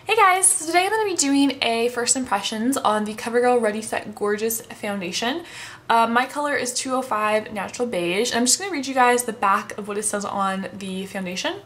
Hey guys, so today I'm going to be doing a first impressions on the Covergirl Ready Set Gorgeous Foundation. My color is 205 Natural Beige, and I'm just going to read you guys the back of what it says on the foundation.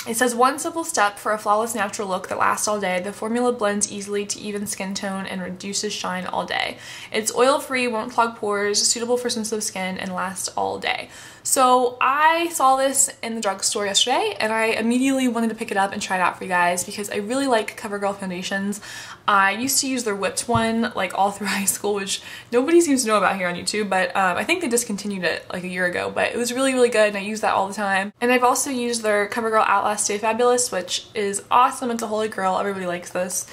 It says, one simple step for a flawless natural look that lasts all day. The formula blends easily to even skin tone and reduces shine all day. It's oil-free, won't clog pores, suitable for sensitive skin, and lasts all day. So I saw this in the drugstore yesterday and I immediately wanted to pick it up and try it out for you guys because I really like CoverGirl foundations. I used to use their whipped one like all through high school, which nobody seems to know about here on YouTube, but I think they discontinued it like a year ago, but it was really good and I use that all the time. And I've also used their CoverGirl Outlast Stay Fabulous, which is awesome. It's a holy grail. Everybody likes this.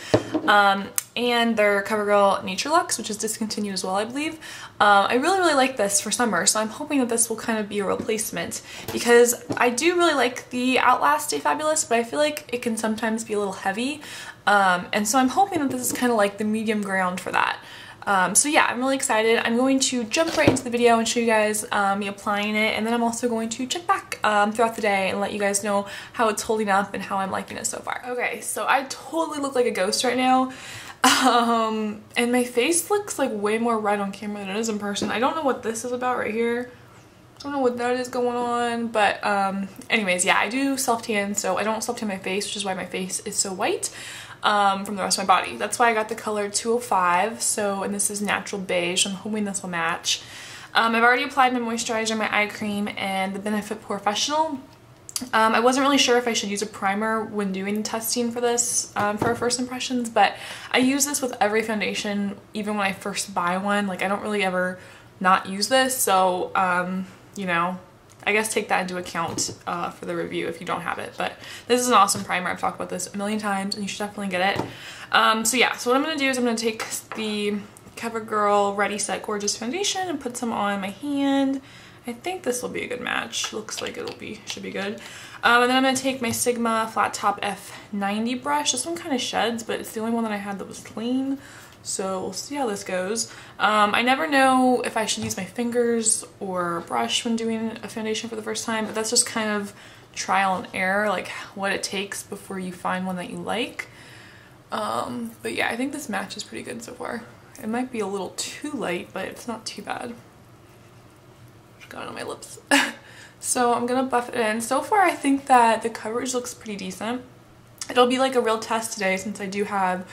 And their CoverGirl Nature Luxe, which is discontinued as well, I believe. I really like this for summer, so I'm hoping that this will kind of be a replacement because I do really like the Outlast Stay Fabulous, but I feel like it can sometimes be a little heavy. And so I'm hoping that this is kind of like the medium ground for that. So yeah, I'm really excited. I'm going to jump right into the video and show you guys me applying it, and then I'm also going to check back throughout the day and let you guys know how it's holding up and how I'm liking it so far. Okay, so I totally look like a ghost right now. And my face looks like way more red on camera than it is in person. I don't know what this is about right here. I don't know what that is going on, but anyways, yeah, I do self-tan, so I don't self-tan my face, which is why my face is so white from the rest of my body. That's why I got the color 205, so, and this is natural beige. I'm hoping this will match. I've already applied my moisturizer, my eye cream, and the Benefit Porefessional. I wasn't really sure if I should use a primer when doing testing for this for first impressions, but I use this with every foundation, even when I first buy one. Like, I don't really ever not use this, so you know, I guess take that into account for the review if you don't have it. But this is an awesome primer. I've talked about this a million times and you should definitely get it. So yeah, so what I'm going to do is I'm going to take the CoverGirl Ready Set Gorgeous Foundation and put some on my hand. I think this will be a good match. Looks like should be good. And then I'm going to take my Sigma Flat Top F90 brush. This one kind of sheds, but it's the only one that I had that was clean. So we'll see how this goes. I never know if I should use my fingers or a brush when doing a foundation for the first time, but that's just kind of trial and error, like what it takes before you find one that you like. But yeah, I think this match is pretty good so far. It might be a little too light, but it's not too bad. Got on my lips. So I'm gonna buff it in. So far I think that the coverage looks pretty decent. It'll be like a real test today since I do have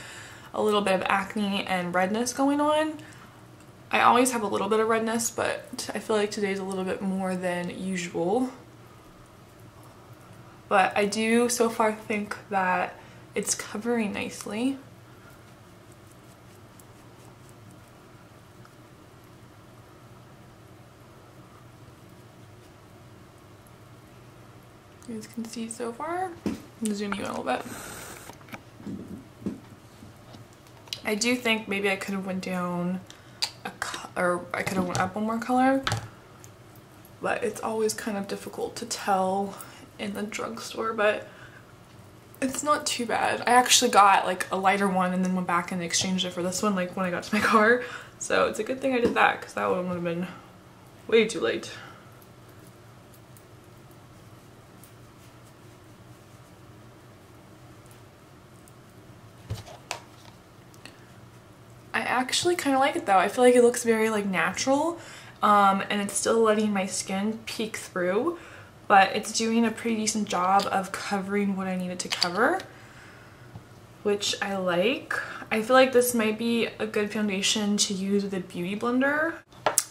a little bit of acne and redness going on. I always have a little bit of redness, but I feel like today's a little bit more than usual. But I do so far think that it's covering nicely. You guys can see so far. I'm gonna zoom you in a little bit. I do think maybe I could have went down or I could have went up one more color, but it's always kind of difficult to tell in the drugstore, but it's not too bad. I actually got like a lighter one and then went back and exchanged it for this one like when I got to my car, so it's a good thing I did that because that one would have been way too late. I actually kind of like it though. I feel like it looks very like natural and it's still letting my skin peek through, but it's doing a pretty decent job of covering what I needed to cover, which I like. I feel like this might be a good foundation to use with a beauty blender.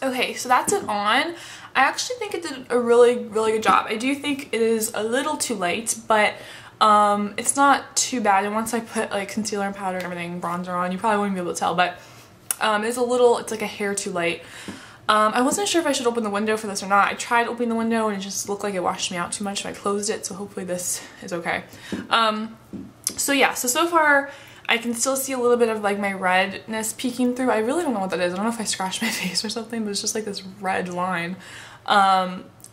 Okay, so that's it on. I actually think it did a really good job. I do think it is a little too light, but it's not too bad, and once I put like concealer and powder and everything, bronzer on, you probably wouldn't be able to tell, but it's like a hair too light. I wasn't sure if I should open the window for this or not. I tried opening the window and it just looked like it washed me out too much, so I closed it, so hopefully this is okay. So yeah, so far I can still see a little bit of like my redness peeking through. I really don't know what that is. I don't know if I scratched my face or something, but it's just like this red line.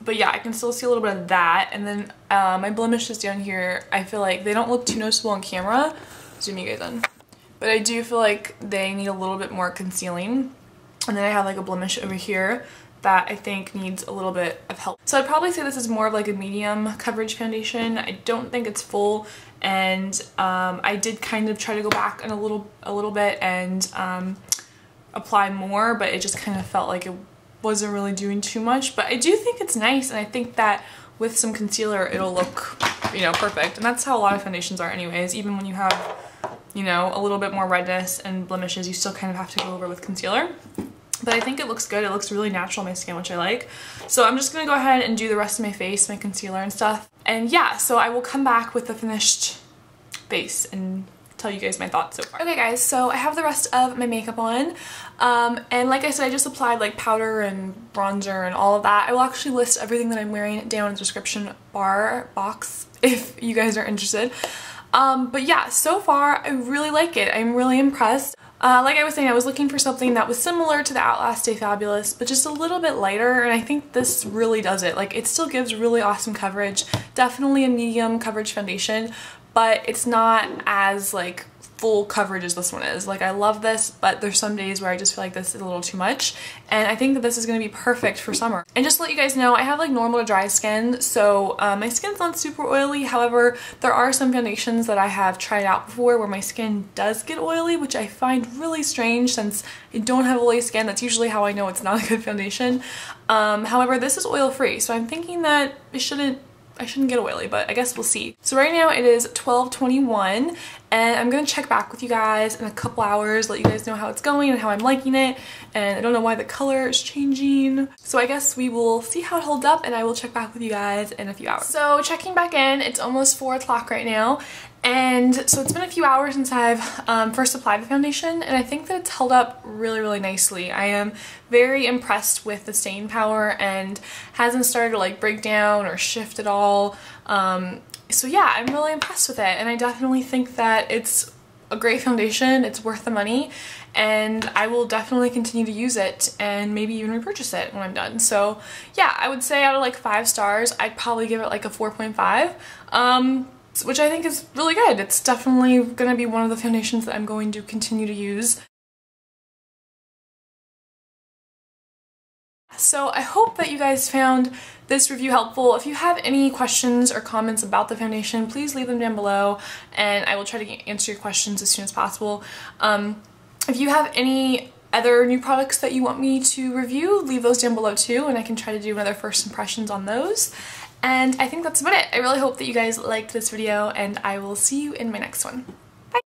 But yeah, I can still see a little bit of that. And then my blemishes down here, I feel like they don't look too noticeable on camera. Zoom you guys in. But I do feel like they need a little bit more concealing. And then I have like a blemish over here that I think needs a little bit of help. So I'd probably say this is more of like a medium coverage foundation. I don't think it's full, and I did kind of try to go back in a little bit and apply more, but it just kind of felt like it wasn't really doing too much. But I do think it's nice, and I think that with some concealer it'll look, you know, perfect. And that's how a lot of foundations are anyways. Even when you have, you know, a little bit more redness and blemishes, you still kind of have to go over with concealer. But I think it looks good. It looks really natural on my skin, which I like. So I'm just gonna go ahead and do the rest of my face, my concealer and stuff. And yeah, so I will come back with the finished face and tell you guys my thoughts so far. Okay guys, so I have the rest of my makeup on. And like I said, I just applied like powder and bronzer and all of that. I will actually list everything that I'm wearing down in the description box if you guys are interested. But yeah, so far I really like it. I'm really impressed. Like I was saying, I was looking for something that was similar to the Outlast Stay Fabulous, but just a little bit lighter, and I think this really does it. Like, it still gives really awesome coverage. Definitely a medium coverage foundation, but it's not as like full coverage as this one is. Like, I love this, but there's some days where I just feel like this is a little too much, and I think that this is going to be perfect for summer. And just to let you guys know, I have like normal to dry skin, so my skin's not super oily. However, there are some foundations that I have tried out before where my skin does get oily, which I find really strange since I don't have oily skin. That's usually how I know it's not a good foundation. However, this is oil free, so I'm thinking that I shouldn't get oily, but I guess we'll see. So right now it is 12:21, and I'm gonna check back with you guys in a couple hours, let you guys know how it's going and how I'm liking it. And I don't know why the color is changing, so I guess we will see how it holds up, and I will check back with you guys in a few hours. So checking back in, it's almost 4 o'clock right now, and so it's been a few hours since I've first applied the foundation, and I think that it's held up really nicely. I am very impressed with the staying power and hasn't started to like break down or shift at all. So yeah, I'm really impressed with it, and I definitely think that it's a great foundation. It's worth the money, and I will definitely continue to use it and maybe even repurchase it when I'm done. So yeah, I would say out of like 5 stars, I'd probably give it like a 4.5. Which I think is really good. It's definitely going to be one of the foundations that I'm going to continue to use. So I hope that you guys found this review helpful. If you have any questions or comments about the foundation, please leave them down below, and I will try to answer your questions as soon as possible. If you have any other new products that you want me to review, leave those down below too, and I can try to do another first impressions on those. And I think that's about it. I really hope that you guys liked this video, and I will see you in my next one.